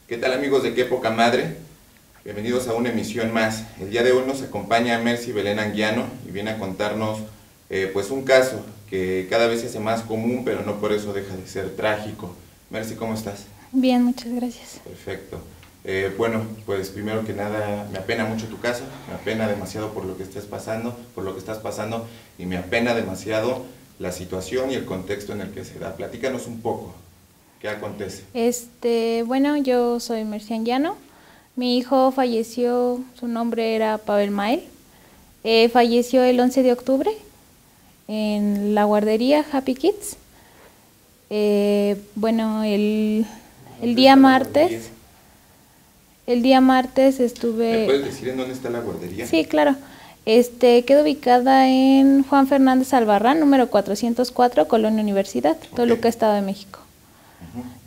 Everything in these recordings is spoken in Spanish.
¿Qué tal, amigos de Qué Poca Madre? Bienvenidos a una emisión más. El día de hoy nos acompaña Mercy Belén Anguiano y viene a contarnos pues un caso que cada vez se hace más común, pero no por eso deja de ser trágico. Mercy, ¿cómo estás? Bien, muchas gracias. Perfecto. Bueno, pues primero que nada, me apena mucho tu caso, me apena demasiado por lo que estás pasando, y me apena demasiado la situación y el contexto en el que se da. Platícanos un poco, ¿qué acontece? Bueno, yo soy Mercy Anguiano. Mi hijo falleció, su nombre era Pavel Mael. Falleció el 11 de octubre en la guardería Happy Kids. Bueno, el día martes... El día martes estuve... ¿Me puedes decir en dónde está la guardería? Sí, claro. Queda ubicada en Juan Fernández Albarrán, número 404, Colonia Universidad, Toluca, Estado de México.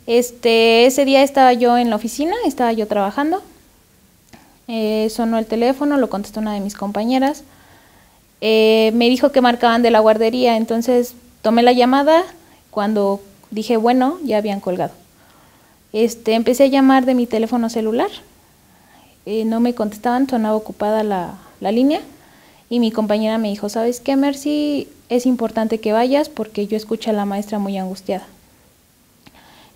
Ese día estaba yo en la oficina, estaba yo trabajando. Sonó el teléfono, lo contestó una de mis compañeras. Me dijo que marcaban de la guardería, entonces tomé la llamada. Cuando dije, bueno, ya habían colgado. Empecé a llamar de mi teléfono celular. No me contestaban, sonaba ocupada la línea. Y mi compañera me dijo, ¿sabes qué, Mercy? Es importante que vayas porque yo escuché a la maestra muy angustiada.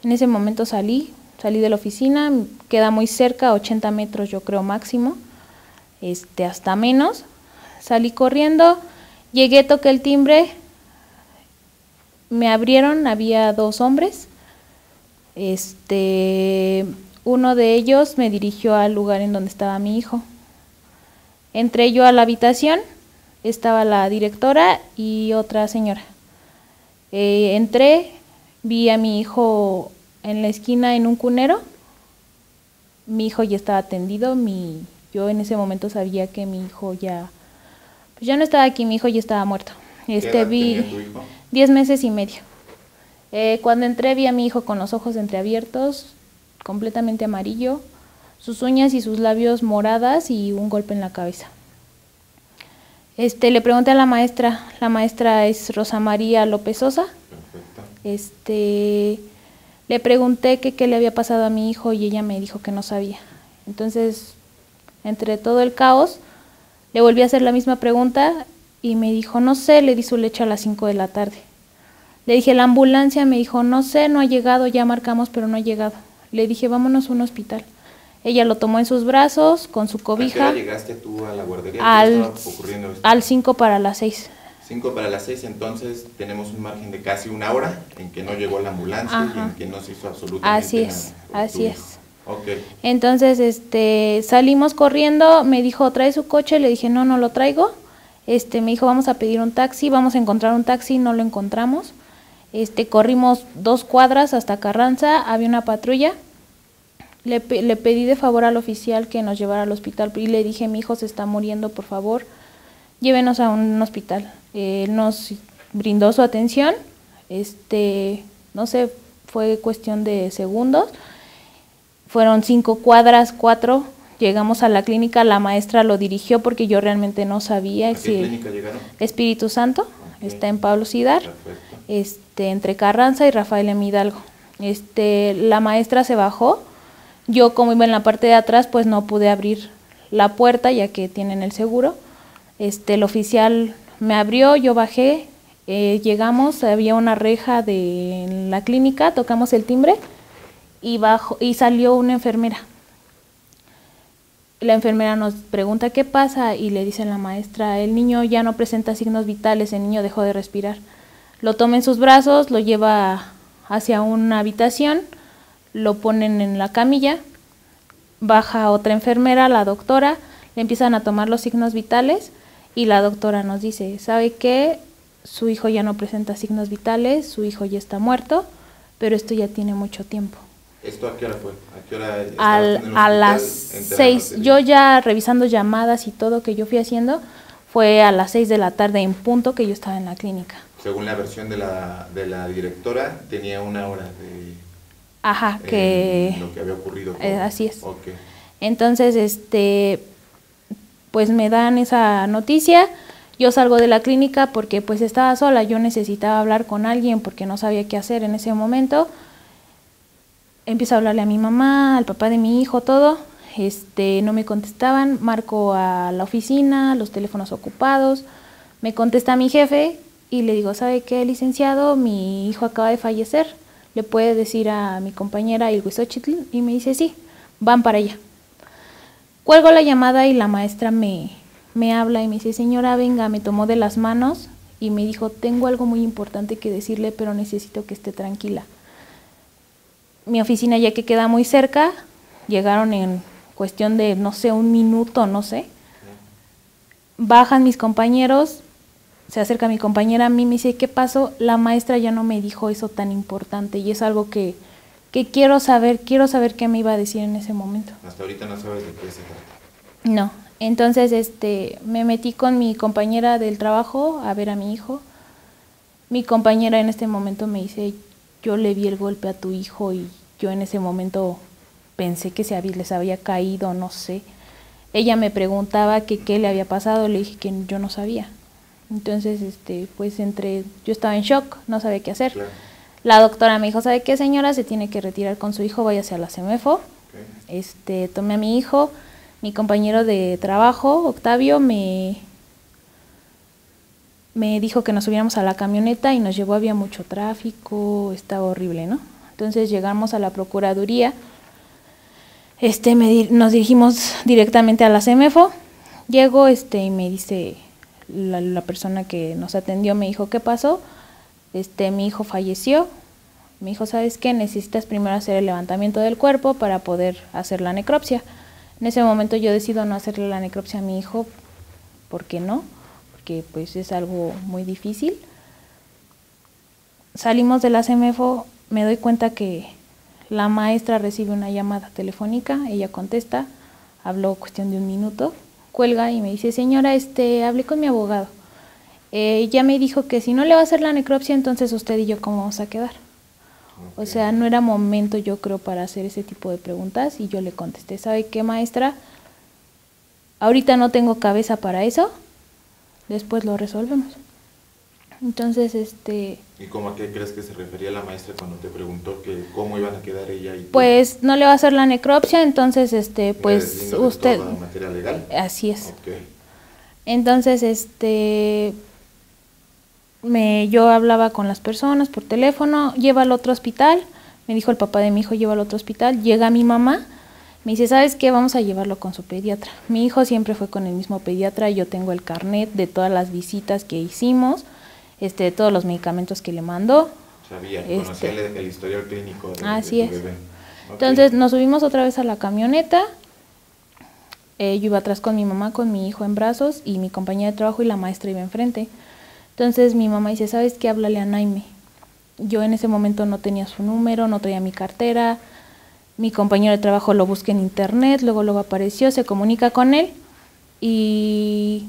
En ese momento salí de la oficina, queda muy cerca, 80 metros yo creo máximo, hasta menos. Salí corriendo, llegué, toqué el timbre, me abrieron, había dos hombres. Uno de ellos me dirigió al lugar en donde estaba mi hijo. Entré yo a la habitación, estaba la directora y otra señora. Entré, vi a mi hijo en la esquina en un cunero. Mi hijo ya estaba atendido. Yo en ese momento sabía que mi hijo ya no estaba aquí, mi hijo ya estaba muerto. ¿Qué edad tenía tu hijo? 10 meses y medio. Cuando entré vi a mi hijo con los ojos entreabiertos, completamente amarillo, sus uñas y sus labios moradas y un golpe en la cabeza. Le pregunté a la maestra es Rosa María López Sosa. Perfecto. Le pregunté qué le había pasado a mi hijo y ella me dijo que no sabía. Entonces, entre todo el caos, le volví a hacer la misma pregunta y me dijo, no sé, le di su leche a las 5 de la tarde. Le dije, la ambulancia, me dijo, no sé, no ha llegado, ya marcamos, pero no ha llegado. Le dije, vámonos a un hospital. Ella lo tomó en sus brazos, con su cobija. ¿A qué hora llegaste tú a la guardería? ¿Qué estaba ocurriendo esto? Al 5 para las 6. 5 para las 6, entonces tenemos un margen de casi una hora en que no llegó la ambulancia. Ajá. Y en que no se hizo absolutamente nada. Así es. Okay. Entonces, salimos corriendo, me dijo, ¿trae su coche? Le dije, no lo traigo. Me dijo, vamos a pedir un taxi, vamos a encontrar un taxi, no lo encontramos. Corrimos 2 cuadras hasta Carranza, había una patrulla. Le pedí de favor al oficial que nos llevara al hospital y le dije, mi hijo se está muriendo, por favor, llévenos a un hospital. Él nos brindó su atención, no sé, fue cuestión de segundos. Fueron 5 cuadras, 4, llegamos a la clínica, la maestra lo dirigió porque yo realmente no sabía. ¿A qué clínica llegaron? Espíritu Santo, okay. Está en Pablo Cidar. Perfecto. Entre Carranza y Rafael M. Hidalgo. La maestra se bajó. Yo, como iba en la parte de atrás, pues no pude abrir la puerta ya que tienen el seguro. El oficial me abrió, yo bajé, llegamos, había una reja en la clínica, tocamos el timbre y salió una enfermera. La enfermera nos pregunta qué pasa y le dice a la maestra, el niño ya no presenta signos vitales, el niño dejó de respirar. Lo toma en sus brazos, lo lleva hacia una habitación, lo ponen en la camilla, baja otra enfermera, la doctora, le empiezan a tomar los signos vitales y la doctora nos dice, ¿sabe qué? Su hijo ya no presenta signos vitales, su hijo ya está muerto, pero esto ya tiene mucho tiempo. ¿Esto a qué hora fue? ¿A qué hora a las 6, yo ya revisando llamadas y todo que yo fui haciendo, fue a las 6 de la tarde en punto que yo estaba en la clínica. Según la versión de la directora, tenía una hora de... Ajá, que... lo que había ocurrido. Así es. Okay. Entonces, pues me dan esa noticia, yo salgo de la clínica porque pues estaba sola, yo necesitaba hablar con alguien porque no sabía qué hacer en ese momento. empiezo a hablarle a mi mamá, al papá de mi hijo, todo. No me contestaban, marco a la oficina, los teléfonos ocupados. Me contesta mi jefe y le digo, ¿sabe qué, licenciado? Mi hijo acaba de fallecer. ¿Le puede decir a mi compañera Ilhuizochitl? Y me dice, sí, van para allá. Cuelgo la llamada y la maestra me habla y me dice, señora, venga, me tomó de las manos y me dijo, tengo algo muy importante que decirle, pero necesito que esté tranquila. Mi oficina, ya que queda muy cerca, llegaron en cuestión de, no sé, un minuto, no sé. Bajan mis compañeros, se acerca mi compañera a mí, me dice, ¿qué pasó? La maestra ya no me dijo eso tan importante y es algo que quiero saber qué me iba a decir en ese momento. Hasta ahorita no sabes de qué se trata. No, entonces me metí con mi compañera del trabajo a ver a mi hijo. Mi compañera en este momento me dice, yo le vi el golpe a tu hijo y yo en ese momento pensé que les había caído, no sé. Ella me preguntaba que qué le había pasado, le dije que yo no sabía. Entonces, pues yo estaba en shock, no sabía qué hacer. Claro. La doctora me dijo, ¿sabe qué, señora? Se tiene que retirar con su hijo, váyase a la CEMEFO. Okay. Tomé a mi hijo, mi compañero de trabajo, Octavio, me dijo que nos subiéramos a la camioneta y nos llevó, había mucho tráfico, estaba horrible, ¿no? Entonces llegamos a la Procuraduría, nos dirigimos directamente a la CEMEFO. Llego y me dice la persona que nos atendió, me dijo, ¿qué pasó? Mi hijo falleció. Me dijo, ¿sabes qué? Necesitas primero hacer el levantamiento del cuerpo para poder hacer la necropsia. En ese momento yo decido no hacerle la necropsia a mi hijo. ¿Por qué no? Porque pues es algo muy difícil. Salimos de la CEMEFO, me doy cuenta que la maestra recibe una llamada telefónica, ella contesta, habló cuestión de un minuto, cuelga y me dice, señora, hablé con mi abogado. Ya me dijo que si no le va a hacer la necropsia, entonces usted y yo cómo vamos a quedar. Okay. O sea, no era momento, yo creo, para hacer ese tipo de preguntas y yo le contesté, ¿sabe qué, maestra? Ahorita no tengo cabeza para eso, después lo resolvemos. Entonces, ¿Y cómo a qué crees que se refería la maestra cuando te preguntó que cómo iban a quedar ella y tú? Pues no le va a hacer la necropsia, entonces, pues usted... ¿Toda materia legal? Así es. Okay. Entonces, yo hablaba con las personas por teléfono, lleva al otro hospital, me dijo el papá de mi hijo, lleva al otro hospital, llega mi mamá, me dice, ¿sabes qué? Vamos a llevarlo con su pediatra. Mi hijo siempre fue con el mismo pediatra, yo tengo el carnet de todas las visitas que hicimos, de todos los medicamentos que le mandó. Sabía, conocía el historial clínico de así tu es. bebé. Okay. Entonces nos subimos otra vez a la camioneta, yo iba atrás con mi mamá, con mi hijo en brazos y mi compañera de trabajo y la maestra iba enfrente. Entonces mi mamá dice, ¿sabes qué? Háblale a Naime. Yo en ese momento no tenía su número, no traía mi cartera, mi compañero de trabajo lo busca en internet, luego apareció, se comunica con él y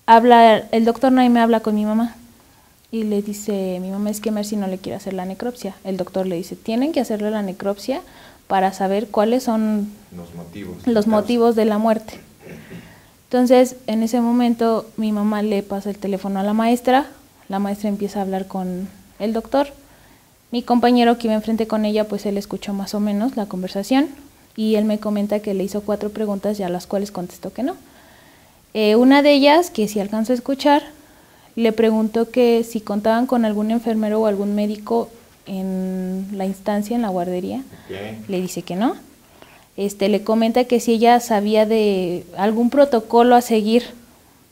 el doctor Naime habla con mi mamá y le dice, mi mamá, es que Mercy no le quiere hacer la necropsia. El doctor le dice, tienen que hacerle la necropsia para saber cuáles son los motivos de la muerte. Entonces, en ese momento, mi mamá le pasa el teléfono a la maestra empieza a hablar con el doctor. Mi compañero que iba enfrente con ella, pues él escuchó más o menos la conversación y él me comenta que le hizo 4 preguntas y a las cuales contestó que no. Una de ellas, que si alcanzó a escuchar, le preguntó que si contaban con algún enfermero o algún médico en la instancia, en la guardería. Okay. Le dice que no. Le comenta que si ella sabía de algún protocolo a seguir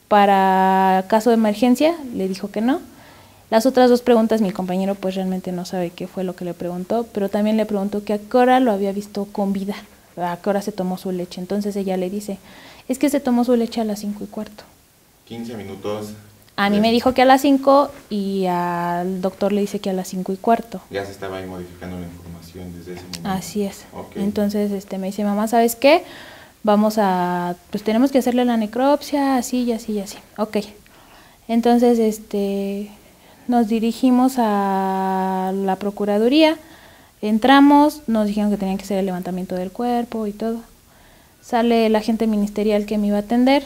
para caso de emergencia, le dijo que no. Las otras 2 preguntas mi compañero pues realmente no sabe qué fue lo que le preguntó, pero también le preguntó que a qué hora lo había visto con vida, a qué hora se tomó su leche. Entonces ella le dice, es que se tomó su leche a las 5:15. 15 minutos. A mí me dijo que a las 5 y al doctor le dice que a las 5:15. Ya se estaba ahí modificando la información desde ese momento. Así es. Okay. Entonces me dice, mamá, ¿sabes qué? Pues tenemos que hacerle la necropsia, así y así y así. Ok. Entonces nos dirigimos a la Procuraduría, entramos, nos dijeron que tenían que hacer el levantamiento del cuerpo y todo. Sale el agente ministerial que me iba a atender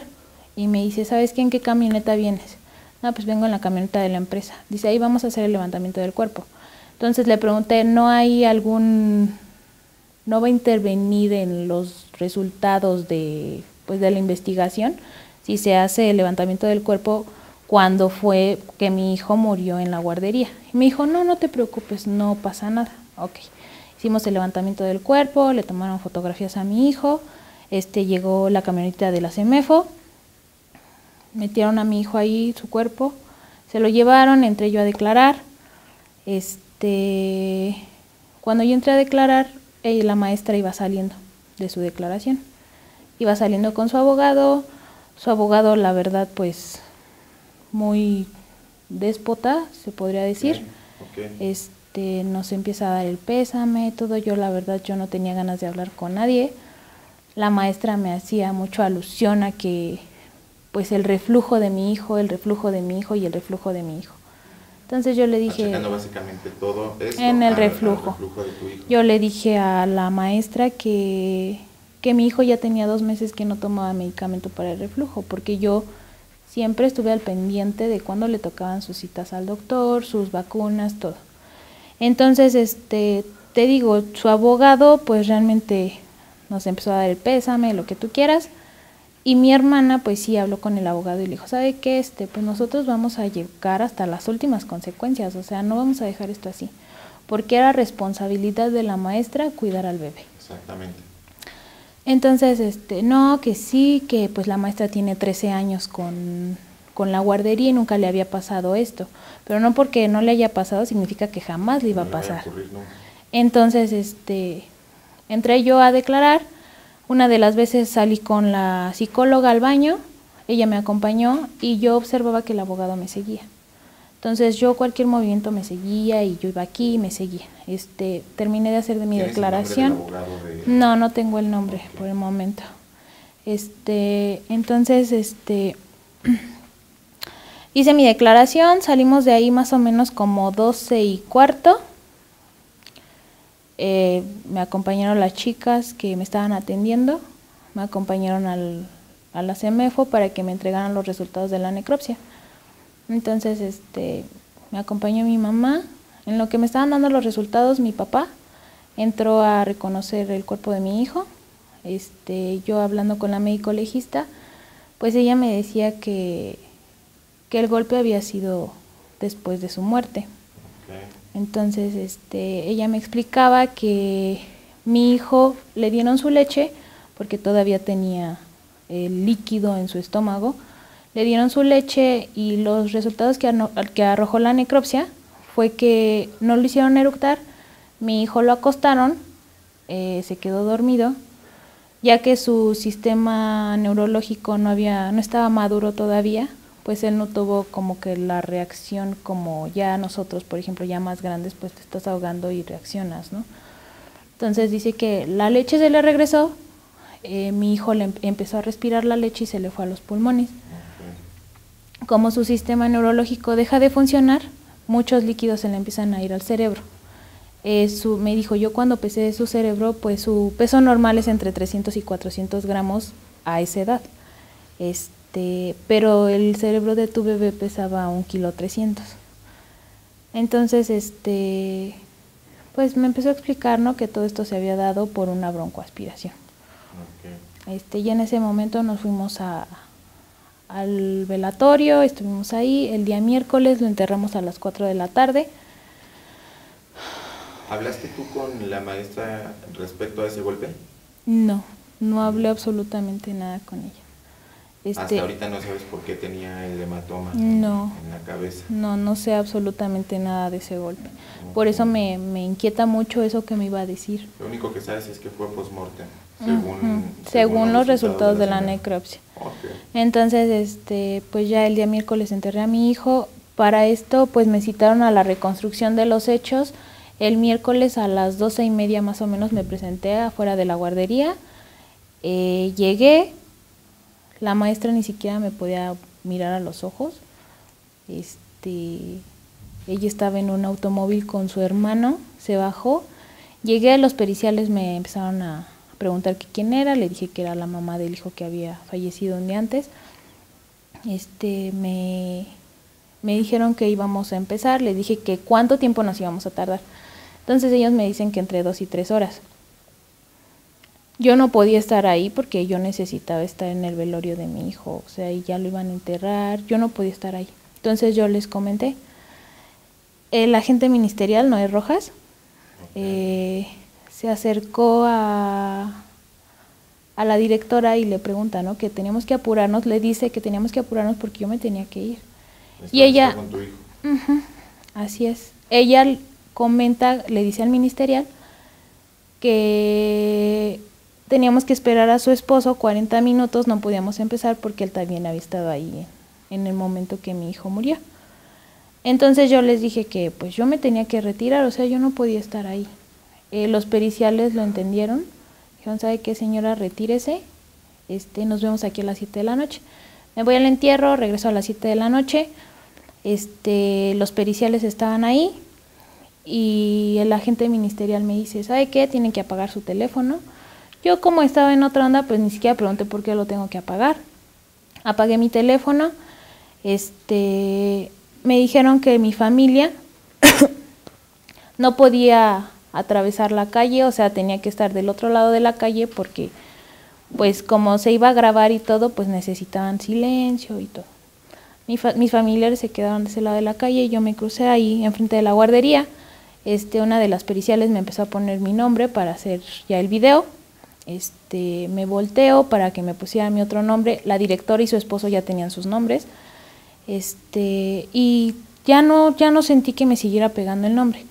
y me dice, ¿sabes qué? ¿En qué camioneta vienes? No, pues vengo en la camioneta de la empresa. Dice, ahí vamos a hacer el levantamiento del cuerpo. Entonces le pregunté, ¿no va a intervenir en los resultados de la investigación si se hace el levantamiento del cuerpo cuando fue que mi hijo murió en la guardería? Y me dijo, no te preocupes, no pasa nada. Ok, hicimos el levantamiento del cuerpo, le tomaron fotografías a mi hijo, llegó la camioneta de la CEMEFO, metieron a mi hijo ahí, su cuerpo, se lo llevaron, entré yo a declarar. Cuando yo entré a declarar, la maestra iba saliendo de su declaración, iba saliendo con su abogado, la verdad pues muy déspota, se podría decir. Okay. Nos empieza a dar el pésame, todo. Yo la verdad yo no tenía ganas de hablar con nadie. La maestra me hacía mucho alusión a que pues el reflujo de mi hijo y el reflujo de mi hijo. Entonces yo le dije, achacando básicamente todo esto en el reflujo. Al reflujo de tu hijo. Yo le dije a la maestra que mi hijo ya tenía 2 meses que no tomaba medicamento para el reflujo, porque yo siempre estuve al pendiente de cuándo le tocaban sus citas al doctor, sus vacunas, todo. Entonces, te digo, su abogado pues realmente nos empezó a dar el pésame, lo que tú quieras. Y mi hermana pues sí habló con el abogado y le dijo, ¿sabe qué? Pues nosotros vamos a llegar hasta las últimas consecuencias, o sea, no vamos a dejar esto así, porque era responsabilidad de la maestra cuidar al bebé. Exactamente. Entonces, no, que sí, que pues la maestra tiene 13 años con la guardería y nunca le había pasado esto, pero no porque no le haya pasado significa que jamás le iba a pasar. Entonces, entré yo a declarar. Una de las veces salí con la psicóloga al baño, ella me acompañó y yo observaba que el abogado me seguía. Entonces yo cualquier movimiento me seguía y yo iba aquí y me seguía. Terminé de hacer de mi declaración. ¿Tienes el nombre del abogado No tengo el nombre por el momento. Entonces, hice mi declaración, salimos de ahí más o menos como 12:15. Me acompañaron las chicas que me estaban atendiendo, me acompañaron a la CEMEFO para que me entregaran los resultados de la necropsia. Entonces, me acompañó mi mamá. En lo que me estaban dando los resultados, mi papá entró a reconocer el cuerpo de mi hijo. Yo hablando con la médico legista, pues ella me decía que el golpe había sido después de su muerte. Entonces, ella me explicaba que mi hijo le dieron su leche porque todavía tenía el líquido en su estómago. Le dieron su leche y los resultados que arrojó la necropsia fue que no lo hicieron eructar, mi hijo lo acostaron, se quedó dormido, ya que su sistema neurológico no estaba maduro todavía. Pues él no tuvo como que la reacción como ya nosotros, por ejemplo, ya más grandes, pues te estás ahogando y reaccionas, ¿no? Entonces dice que la leche se le regresó, mi hijo le empezó a respirar la leche y se le fue a los pulmones. Como su sistema neurológico deja de funcionar, muchos líquidos se le empiezan a ir al cerebro. Me dijo, yo cuando pesé su cerebro, pues su peso normal es entre 300 y 400 gramos a esa edad. Pero el cerebro de tu bebé pesaba 1,3 kilos. Entonces, pues me empezó a explicar, ¿no?, que todo esto se había dado por una broncoaspiración. Okay. Y en ese momento nos fuimos al velatorio, estuvimos ahí. El día miércoles lo enterramos a las 4 de la tarde. ¿Hablaste tú con la maestra respecto a ese golpe? No hablé absolutamente nada con ella. Hasta ahorita no sabes por qué tenía el hematoma en la cabeza. No sé absolutamente nada de ese golpe. Por eso me inquieta mucho eso que me iba a decir. Lo único que sabes es que fue post-mortem, según los resultados de la necropsia. Okay. Entonces, pues ya el día miércoles enterré a mi hijo. Para esto, pues me citaron a la reconstrucción de los hechos. El miércoles a las 12:30 más o menos me presenté afuera de la guardería. Llegué. La maestra ni siquiera me podía mirar a los ojos. Ella estaba en un automóvil con su hermano, se bajó. Llegué a los periciales, me empezaron a preguntar que quién era, le dije que era la mamá del hijo que había fallecido un día antes. Me me dijeron que íbamos a empezar, le dije que cuánto tiempo nos íbamos a tardar. Entonces ellos me dicen que entre 2 y 3 horas. Yo no podía estar ahí porque yo necesitaba estar en el velorio de mi hijo, o sea, y ya lo iban a enterrar, yo no podía estar ahí. Entonces yo les comenté. El agente ministerial, Noé Rojas, se acercó a la directora y le pregunta, ¿no?, que teníamos que apurarnos, le dice que teníamos que apurarnos porque yo me tenía que ir. Y ella, con tu hijo. Así es, ella comenta, le dice al ministerial que teníamos que esperar a su esposo 40 minutos, no podíamos empezar porque él también había estado ahí en el momento que mi hijo murió. Entonces yo les dije que pues yo me tenía que retirar, o sea, yo no podía estar ahí. Los periciales lo entendieron, dijeron, ¿sabe qué, señora? Retírese, nos vemos aquí a las 7 de la noche. Me voy al entierro, regreso a las 7 de la noche, los periciales estaban ahí y el agente ministerial me dice, ¿sabe qué? Tienen que apagar su teléfono. Yo, como estaba en otra onda, pues ni siquiera pregunté por qué lo tengo que apagar. Apagué mi teléfono, me dijeron que mi familia no podía atravesar la calle, o sea, tenía que estar del otro lado de la calle porque, pues, como se iba a grabar y todo, pues necesitaban silencio y todo. Mis familiares se quedaron de ese lado de la calle y yo me crucé ahí enfrente de la guardería. Una de las periciales me empezó a poner mi nombre para hacer ya el video. Me volteo para que me pusiera mi otro nombre. La directora y su esposo ya tenían sus nombres. Y ya no sentí que me siguiera pegando el nombre.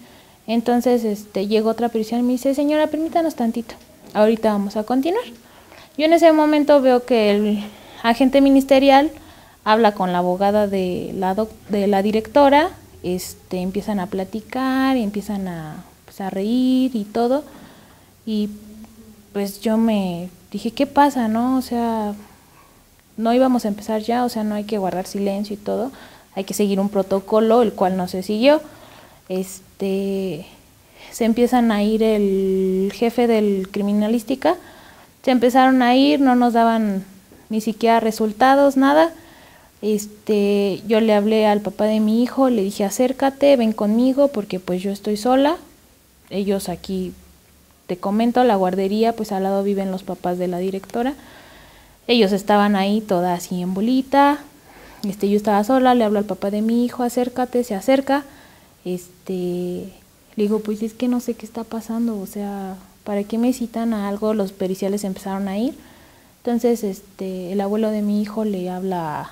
Entonces llegó otra pericial y me dice, señora, permítanos tantito, ahorita vamos a continuar. Yo en ese momento veo que el agente ministerial habla con la abogada de la directora, empiezan a platicar y empiezan a reír y todo, y pues yo me dije, ¿qué pasa, no? O sea, no íbamos a empezar ya, o sea, no hay que guardar silencio y todo, hay que seguir un protocolo, el cual no se siguió. Se empiezan a ir el jefe del criminalística, se empezaron a ir, no nos daban ni siquiera resultados, nada. Yo le hablé al papá de mi hijo, le dije, acércate, ven conmigo, porque pues yo estoy sola. Ellos aquí, te comento, la guardería, pues al lado viven los papás de la directora. Ellos estaban ahí todas así en bolita. Yo estaba sola, le hablo al papá de mi hijo, acércate, se acerca. Le digo, pues es que no sé qué está pasando, o sea, ¿para qué me citan a algo? Los periciales empezaron a ir. Entonces, el abuelo de mi hijo le habla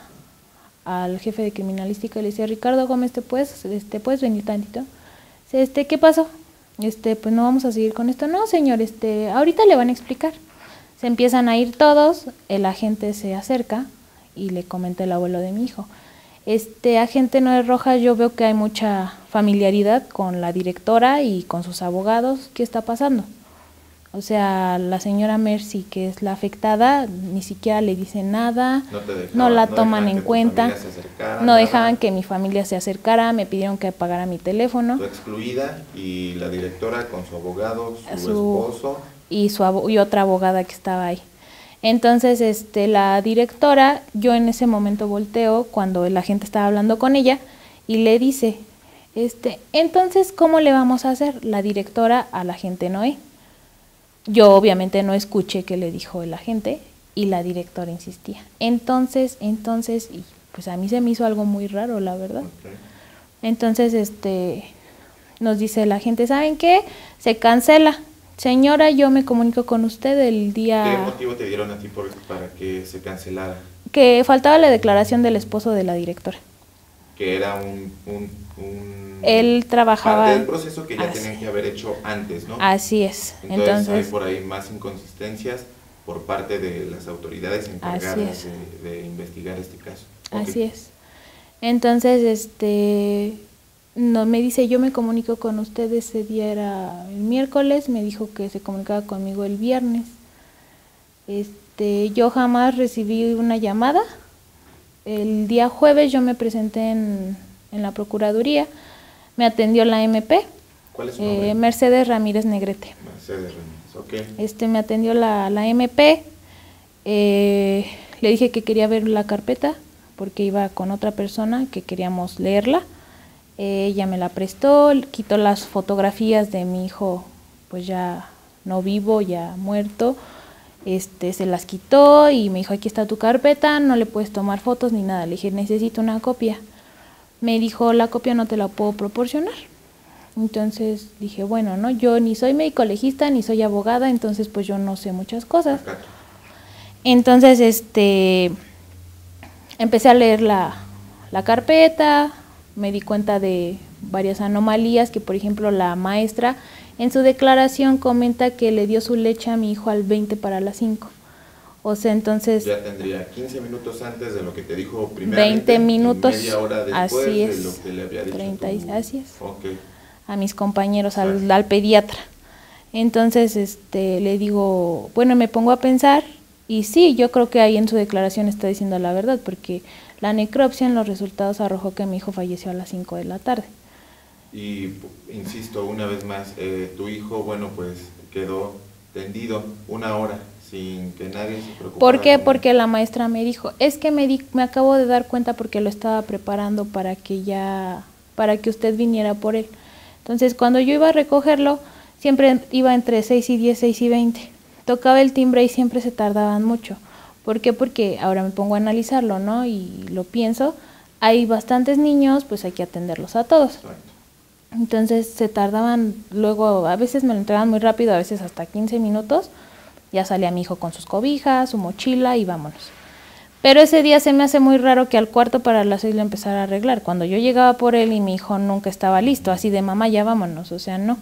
al jefe de criminalística y le dice, Ricardo Gómez, ¿puedes venir tantito? Dice, ¿qué pasó? Pues no vamos a seguir con esto. No, señor, ahorita le van a explicar. Se empiezan a ir todos, el agente se acerca y le comenta el abuelo de mi hijo. Agente Noé Rojas, yo veo que hay mucha familiaridad con la directora y con sus abogados. ¿Qué está pasando? O sea, la señora Mercy, que es la afectada, ni siquiera le dice nada, no la toman en cuenta, no dejaban que mi familia se acercara, me pidieron que apagara mi teléfono. Fue excluida y la directora con su abogado, su esposo. Y otra abogada que estaba ahí. Entonces, la directora, yo en ese momento volteo cuando la gente estaba hablando con ella y le dice, entonces, ¿cómo le vamos a hacer? La directora a la agente Noé. Yo obviamente no escuché qué le dijo el agente y la directora insistía. Entonces, y pues a mí se me hizo algo muy raro, la verdad. Okay. Entonces, nos dice la agente, ¿saben qué? Se cancela. Señora, yo me comunico con usted el día... ¿Qué motivo te dieron a ti para que se cancelara? Que faltaba la declaración del esposo de la directora. Que era él trabajaba... parte del proceso que ya tenían que haber hecho antes, ¿no? Así es. Entonces hay por ahí más inconsistencias por parte de las autoridades encargadas de investigar este caso. Okay. Así es. Entonces, no, me dice, yo me comunico con usted, ese día era el miércoles, me dijo que se comunicaba conmigo el viernes. Yo jamás recibí una llamada. El día jueves yo me presenté en la Procuraduría, me atendió la MP. ¿Cuál es su nombre? Mercedes Ramírez Negrete. Mercedes Ramírez, ok. Me atendió la MP, le dije que quería ver la carpeta, porque iba con otra persona que queríamos leerla. Ella me la prestó, quitó las fotografías de mi hijo, pues ya no vivo, ya muerto. Se las quitó y me dijo, aquí está tu carpeta, no le puedes tomar fotos ni nada. Le dije, necesito una copia. Me dijo, la copia no te la puedo proporcionar. Entonces dije, bueno, no, yo ni soy médico legista ni soy abogada, entonces pues yo no sé muchas cosas. Entonces empecé a leer la carpeta, me di cuenta de varias anomalías, que por ejemplo la maestra en su declaración comenta que le dio su leche a mi hijo al 20 para las 5. O sea, entonces... Ya tendría 15 minutos antes de lo que te dijo primeramente. 20 minutos. Y media hora después así es, de lo que le había dicho 30, así es. Okay. A mis compañeros, al pediatra. Entonces, le digo, bueno, me pongo a pensar, y sí, yo creo que ahí en su declaración está diciendo la verdad, porque la necropsia en los resultados arrojó que mi hijo falleció a las 5 de la tarde. Y insisto, una vez más, tu hijo, bueno, pues quedó tendido 1 hora sin que nadie se preocupara. ¿Por qué? Porque la maestra me dijo, es que me acabo de dar cuenta porque lo estaba preparando para que usted viniera por él. Entonces, cuando yo iba a recogerlo, siempre iba entre 6:10, 6:20. Tocaba el timbre y siempre se tardaban mucho. ¿Por qué? Porque ahora me pongo a analizarlo, ¿no? Y lo pienso, hay bastantes niños, pues hay que atenderlos a todos. Exacto. Entonces se tardaban, luego a veces me lo entregaban muy rápido, a veces hasta 15 minutos. Ya salía mi hijo con sus cobijas, su mochila y vámonos. Pero ese día se me hace muy raro que al 5:45 lo empezara a arreglar. Cuando yo llegaba por él y mi hijo nunca estaba listo, así de mamá, ya vámonos, o sea, no.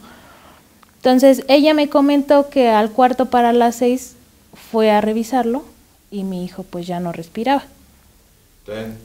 Entonces ella me comentó que al 5:45 fue a revisarlo y mi hijo pues ya no respiraba.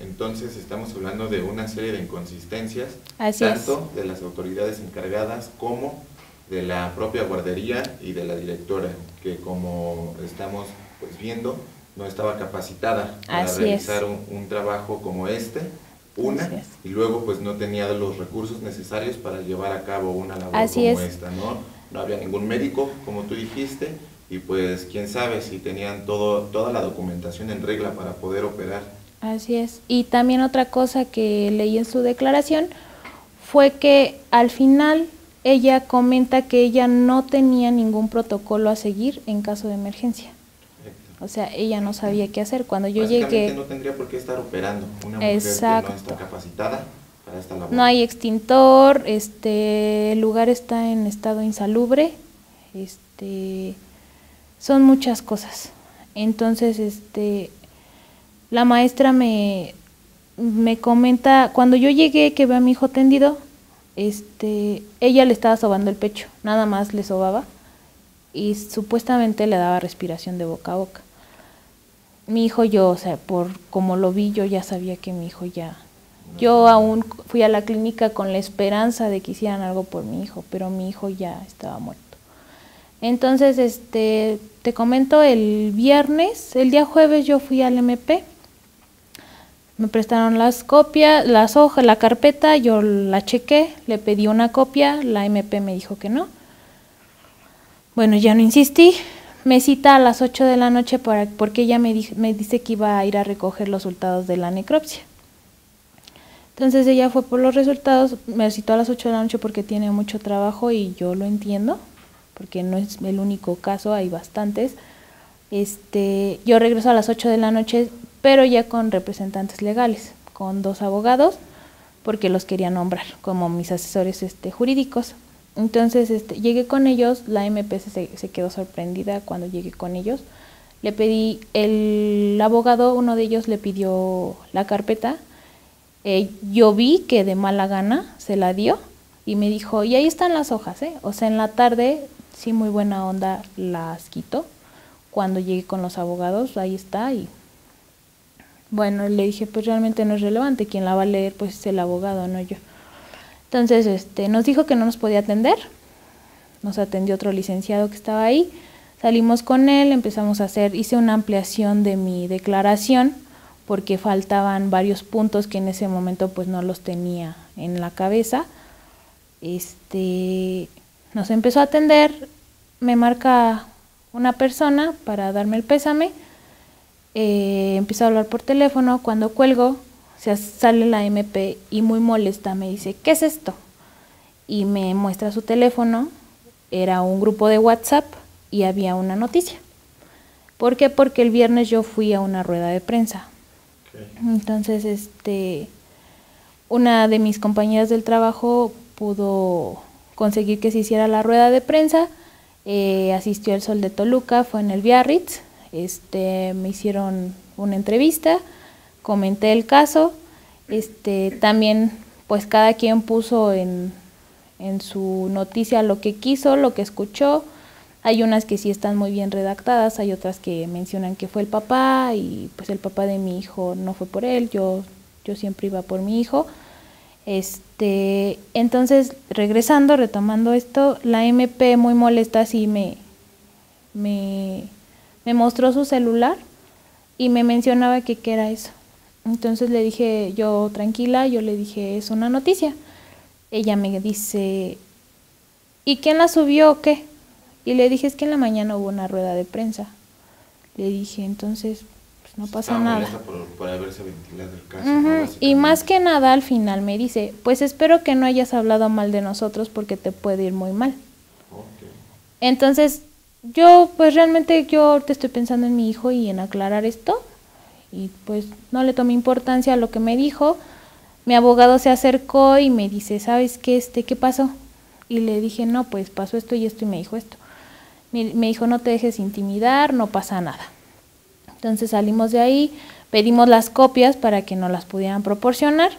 Entonces estamos hablando de una serie de inconsistencias, así tanto es. de las autoridades encargadas como de la propia guardería y de la directora, que como estamos pues viendo, no estaba capacitada para así realizar un trabajo como y luego pues no tenía los recursos necesarios para llevar a cabo una labor así como es. esta, ¿no? No había ningún médico, como tú dijiste, y pues quién sabe si tenían toda la documentación en regla para poder operar. Así es. Y también otra cosa que leí en su declaración fue que al final ella comenta que ella no tenía ningún protocolo a seguir en caso de emergencia. Correcto. O sea, ella no sabía qué hacer. Cuando yo llegué... no tendría por qué estar operando una mujer exacto. que no está capacitada para esta labor. No hay extintor, el lugar está en estado insalubre, son muchas cosas. Entonces, la maestra me comenta, cuando yo llegué que veo a mi hijo tendido, ella le estaba sobando el pecho, nada más le sobaba y supuestamente le daba respiración de boca a boca. Mi hijo, yo, o sea, por como lo vi, yo ya sabía que mi hijo ya... Yo aún fui a la clínica con la esperanza de que hicieran algo por mi hijo, pero mi hijo ya estaba muerto. Entonces, te comento, el día jueves yo fui al MP, me prestaron las copias, las hojas, la carpeta, yo la chequé, le pedí una copia, la MP me dijo que no. Bueno, ya no insistí, me cita a las 8 de la noche porque ella me dice que iba a ir a recoger los resultados de la necropsia. Entonces ella fue por los resultados, me citó a las 8 de la noche porque tiene mucho trabajo y yo lo entiendo, porque no es el único caso, hay bastantes. Yo regreso a las 8 de la noche, pero ya con representantes legales, con 2 abogados, porque los quería nombrar como mis asesores jurídicos. Entonces llegué con ellos, la MP se quedó sorprendida cuando llegué con ellos. Le pedí, el abogado, uno de ellos le pidió la carpeta. Yo vi que de mala gana se la dio y me dijo, y ahí están las hojas, O sea, en la tarde, sí, muy buena onda, las quitó. Cuando llegué con los abogados, ahí está. Y bueno, le dije, pues realmente no es relevante, quien la va a leer pues es el abogado, no yo. Entonces, nos dijo que no nos podía atender, nos atendió otro licenciado que estaba ahí, salimos con él, empezamos a hice una ampliación de mi declaración, porque faltaban varios puntos que en ese momento pues no los tenía en la cabeza. Nos empezó a atender, me marca una persona para darme el pésame. empiezo a hablar por teléfono. Cuando cuelgo, sale la MP y muy molesta me dice, ¿qué es esto? Y me muestra su teléfono, era un grupo de WhatsApp y había una noticia. ¿Por qué? Porque el viernes yo fui a una rueda de prensa. Okay. Entonces, una de mis compañeras del trabajo pudo conseguir que se hiciera la rueda de prensa, asistió al Sol de Toluca, fue en el Biarritz, me hicieron una entrevista, comenté el caso, también pues cada quien puso en su noticia lo que quiso, lo que escuchó. Hay unas que sí están muy bien redactadas, hay otras que mencionan que fue el papá y pues el papá de mi hijo no fue por él, yo siempre iba por mi hijo. Entonces, retomando esto, la MP muy molesta sí me mostró su celular y me mencionaba que qué era eso. Entonces le dije, yo tranquila, yo le dije, es una noticia. Ella me dice, ¿y quién la subió o qué? Y le dije, es que en la mañana hubo una rueda de prensa. Le dije, entonces, pues no pasa nada. Por haberse ventilado el caso. ¿No? Y más que nada al final me dice, pues espero que no hayas hablado mal de nosotros porque te puede ir muy mal. Okay. Entonces, yo pues realmente yo te estoy pensando en mi hijo y en aclarar esto. Y pues no le tomé importancia a lo que me dijo. Mi abogado se acercó y me dice, ¿sabes qué? ¿Qué pasó? Y le dije, no, pues pasó esto y me dijo esto. Me dijo, no te dejes intimidar, no pasa nada. Entonces salimos de ahí, pedimos las copias para que nos las pudieran proporcionar.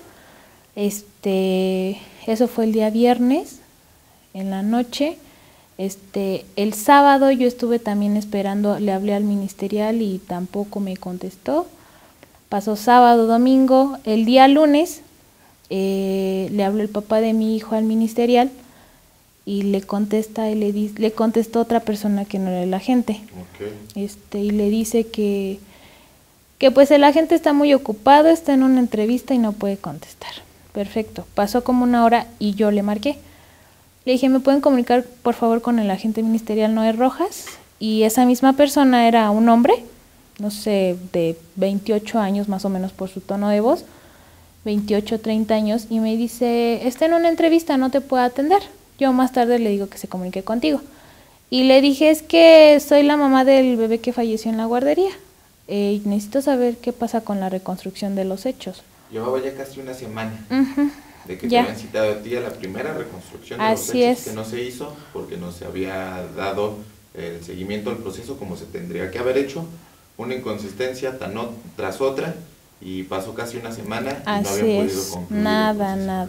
Eso fue el día viernes, en la noche. El sábado yo estuve también esperando, le hablé al ministerial y tampoco me contestó. Pasó sábado, domingo, el día lunes le habló el papá de mi hijo al ministerial y le contesta y le contestó otra persona que no era el agente. Okay. Y le dice que pues el agente está muy ocupado, está en una entrevista y no puede contestar. Perfecto, pasó como una hora y yo le marqué. Le dije, ¿me pueden comunicar por favor con el agente ministerial Noé Rojas? Y esa misma persona era un hombre, no sé, de 28 años más o menos por su tono de voz, 28, 30 años, y me dice, está en una entrevista, no te puedo atender. Yo más tarde le digo que se comunique contigo. Y le dije, es que soy la mamá del bebé que falleció en la guardería. Necesito saber qué pasa con la reconstrucción de los hechos. Llevaba ya casi una semana de que te habían citado a ti a la primera reconstrucción de los hechos que no se hizo porque no se había dado el seguimiento al proceso como se tendría que haber hecho. Una inconsistencia tras otra y pasó casi una semana y no habían podido concluir. Nada.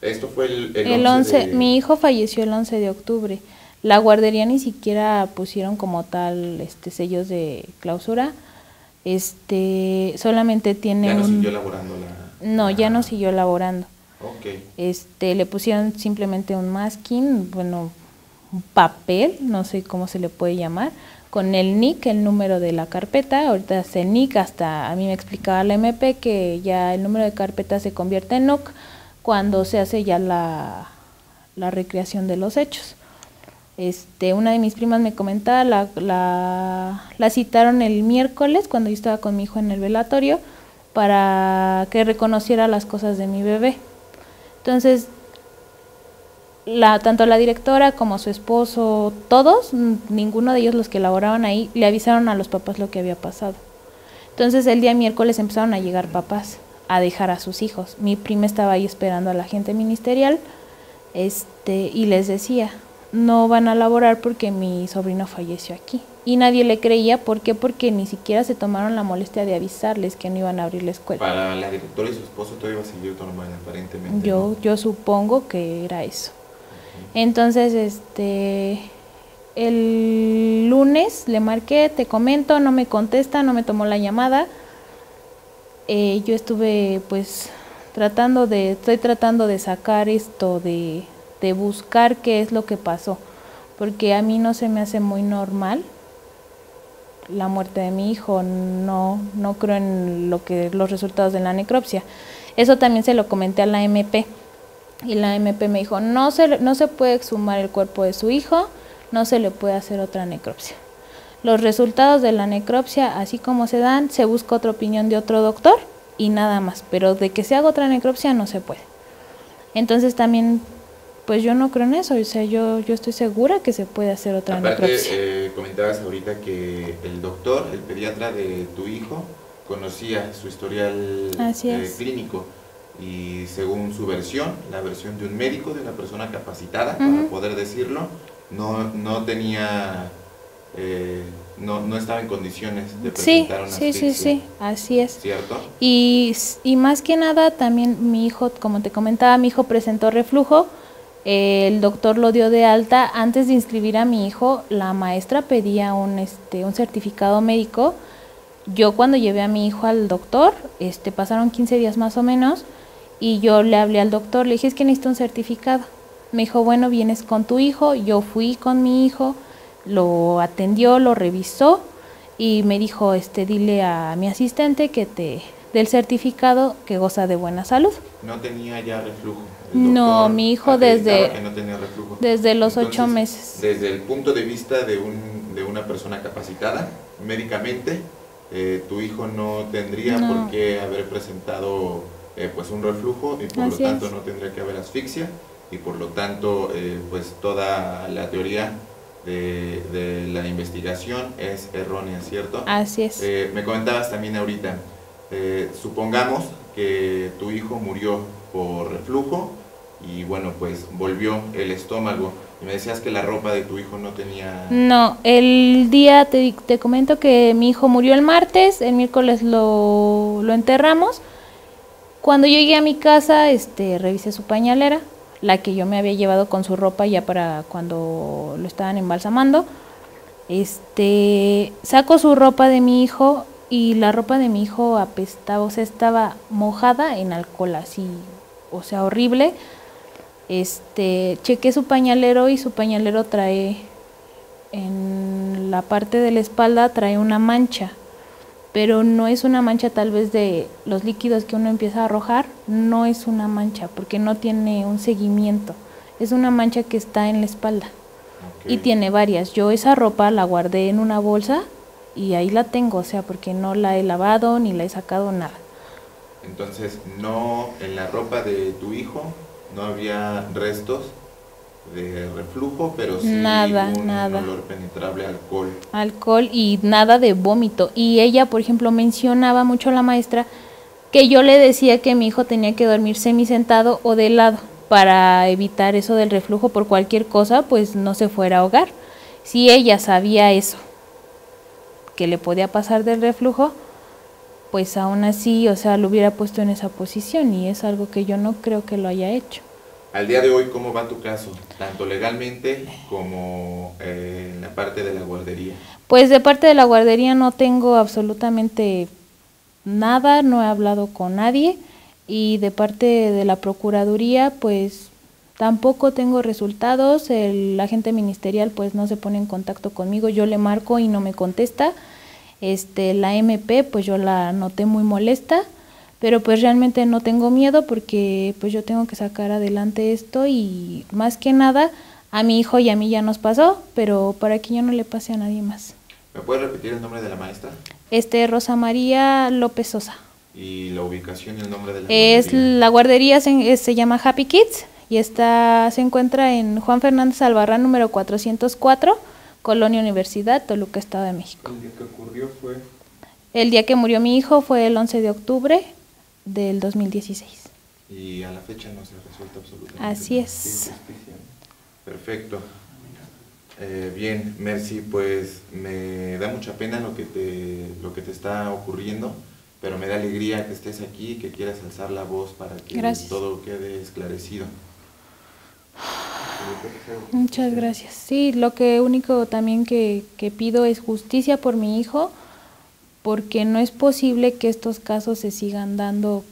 Esto fue el 11 de... Mi hijo falleció el 11 de octubre. La guardería ni siquiera pusieron como tal sellos de clausura. Solamente tiene ¿Ya no siguió elaborando No, ya no siguió elaborando. Okay. Le pusieron simplemente un masking, bueno, un papel, no sé cómo se le puede llamar, con el NIC, el número de la carpeta. Ahorita es el NIC, hasta a mí me explicaba la MP que ya el número de carpeta se convierte en NUC cuando se hace ya la recreación de los hechos. Una de mis primas me comentaba, la citaron el miércoles cuando yo estaba con mi hijo en el velatorio para que reconociera las cosas de mi bebé. Entonces, tanto la directora como su esposo, todos, ninguno de ellos los que laboraban ahí, le avisaron a los papás lo que había pasado. Entonces el día miércoles empezaron a llegar papás a dejar a sus hijos. Mi prima estaba ahí esperando a la agente ministerial y les decía, no van a laborar porque mi sobrino falleció aquí. Y nadie le creía, ¿por qué? Porque ni siquiera se tomaron la molestia de avisarles que no iban a abrir la escuela. Para la directora y su esposo todo iba a seguir normal, aparentemente. Yo supongo que era eso. Entonces, el lunes le marqué, te comento, no me contesta, no me tomó la llamada. Yo estuve pues estoy tratando de sacar esto, de buscar qué es lo que pasó, porque a mí no se me hace muy normal la muerte de mi hijo, no creo en los resultados de la necropsia. Eso también se lo comenté a la MP y la MP me dijo, no se puede exhumar el cuerpo de su hijo, no se le puede hacer otra necropsia. Los resultados de la necropsia, así como se dan, se busca otra opinión de otro doctor y nada más, pero de que se haga otra necropsia no se puede. Entonces también, pues yo no creo en eso, o sea, yo estoy segura que se puede hacer otra necropsia. Comentabas ahorita que el doctor, el pediatra de tu hijo, conocía su historial clínico y según su versión, la versión de un médico, de una persona capacitada para poder decirlo, no tenía, no estaba en condiciones de presentar una asfixia. Sí, así es. ¿Cierto? Y más que nada también mi hijo, como te comentaba, mi hijo presentó reflujo. El doctor lo dio de alta. Antes de inscribir a mi hijo, la maestra pedía un certificado médico. Yo cuando llevé a mi hijo al doctor, pasaron 15 días más o menos, y yo le hablé al doctor, le dije, es que necesito un certificado. Me dijo, bueno, vienes con tu hijo. Yo fui con mi hijo, lo atendió, lo revisó y me dijo, dile a mi asistente que te dé el certificado, que goza de buena salud. No tenía ya reflujo. No, mi hijo desde los 8 Entonces, meses. Desde el punto de vista de una persona capacitada médicamente, tu hijo no tendría por qué haber presentado pues un reflujo y por lo tanto no tendría que haber asfixia y por lo tanto pues toda la teoría de la investigación es errónea, ¿cierto? Así es. Me comentabas también ahorita, supongamos que tu hijo murió por reflujo y bueno, pues volvió el estómago y me decías que la ropa de tu hijo no tenía... No, el día, te comento que mi hijo murió el martes, el miércoles lo enterramos. Cuando yo llegué a mi casa, revisé su pañalera, la que yo me había llevado con su ropa ya para cuando lo estaban embalsamando. Saco su ropa de mi hijo y la ropa de mi hijo apestaba, o sea, estaba mojada en alcohol, así, o sea, horrible. Chequé su pañalero y su pañalero trae, en la parte de la espalda trae una mancha, pero no es una mancha tal vez de los líquidos que uno empieza a arrojar, no es una mancha porque no tiene un seguimiento, es una mancha que está en la espalda. Okay. Y tiene varias. Yo esa ropa la guardé en una bolsa y ahí la tengo, o sea, porque no la he lavado ni la he sacado, nada. Entonces, no, en la ropa de tu hijo no había restos de reflujo, pero sí un olor penetrable a alcohol. Alcohol y nada de vómito. Y ella, por ejemplo, mencionaba mucho a la maestra que yo le decía que mi hijo tenía que dormir semisentado o de lado para evitar eso del reflujo por cualquier cosa, pues no se fuera a ahogar. Si ella sabía eso, que le podía pasar del reflujo, pues aún así, o sea, lo hubiera puesto en esa posición y es algo que yo no creo que lo haya hecho. Al día de hoy, ¿cómo va tu caso? Tanto legalmente como en la parte de la guardería. Pues de parte de la guardería no tengo absolutamente nada, no he hablado con nadie y de parte de la procuraduría pues tampoco tengo resultados, el agente ministerial pues no se pone en contacto conmigo, yo le marco y no me contesta. La MP pues yo la noté muy molesta, pero pues realmente no tengo miedo porque pues yo tengo que sacar adelante esto y más que nada a mi hijo y a mí ya nos pasó, pero para que ya no le pase a nadie más. ¿Me puedes repetir el nombre de la maestra? Rosa María López Sosa. ¿Y la ubicación y el nombre de la guardería? La guardería se llama Happy Kids y se encuentra en Juan Fernández Albarrán número 404, Colonia Universidad, Toluca, Estado de México. ¿El día que ocurrió fue? El día que murió mi hijo fue el 11 de octubre del 2016. Y a la fecha no se ha resuelto absolutamente. Así es. Perfecto. Bien, Mercy, pues me da mucha pena lo que te está ocurriendo, pero me da alegría que estés aquí y que quieras alzar la voz para que todo quede esclarecido. Muchas gracias. Sí, lo único también que pido es justicia por mi hijo, porque no es posible que estos casos se sigan dando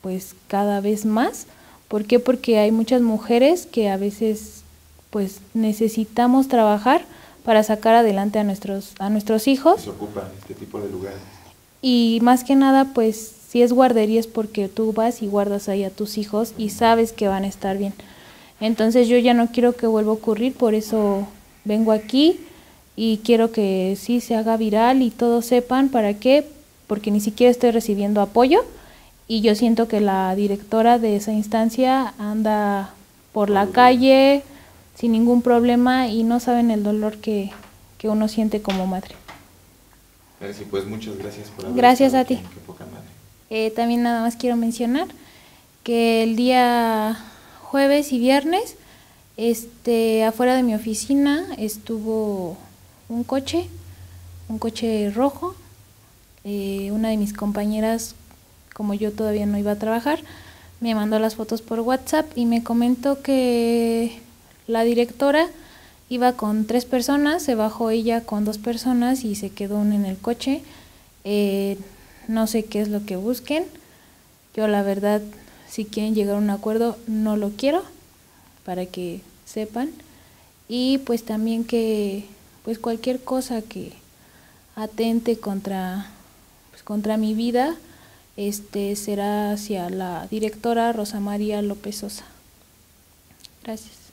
pues cada vez más. ¿Por qué? Porque hay muchas mujeres que a veces pues necesitamos trabajar para sacar adelante a nuestros hijos. Se ocupan este tipo de lugares. Y más que nada pues si es guardería es porque tú vas y guardas ahí a tus hijos y sabes que van a estar bien. Entonces yo ya no quiero que vuelva a ocurrir, por eso vengo aquí y quiero que sí se haga viral y todos sepan para qué, porque ni siquiera estoy recibiendo apoyo y yo siento que la directora de esa instancia anda por la calle sin ningún problema y no saben el dolor que uno siente como madre. Mercy, pues muchas gracias por haber Gracias estado a ti. aquí en Qué Poca Madre. También nada más quiero mencionar que el día jueves y viernes, afuera de mi oficina estuvo un coche rojo. Una de mis compañeras, como yo todavía no iba a trabajar, me mandó las fotos por WhatsApp y me comentó que la directora iba con 3 personas, se bajó ella con 2 personas y se quedó una en el coche. No sé qué es lo que busquen. Yo la verdad, si quieren llegar a un acuerdo, no lo quiero, para que sepan. Y pues también que pues cualquier cosa que atente contra mi vida, será hacia la directora Rosa María López Sosa. Gracias.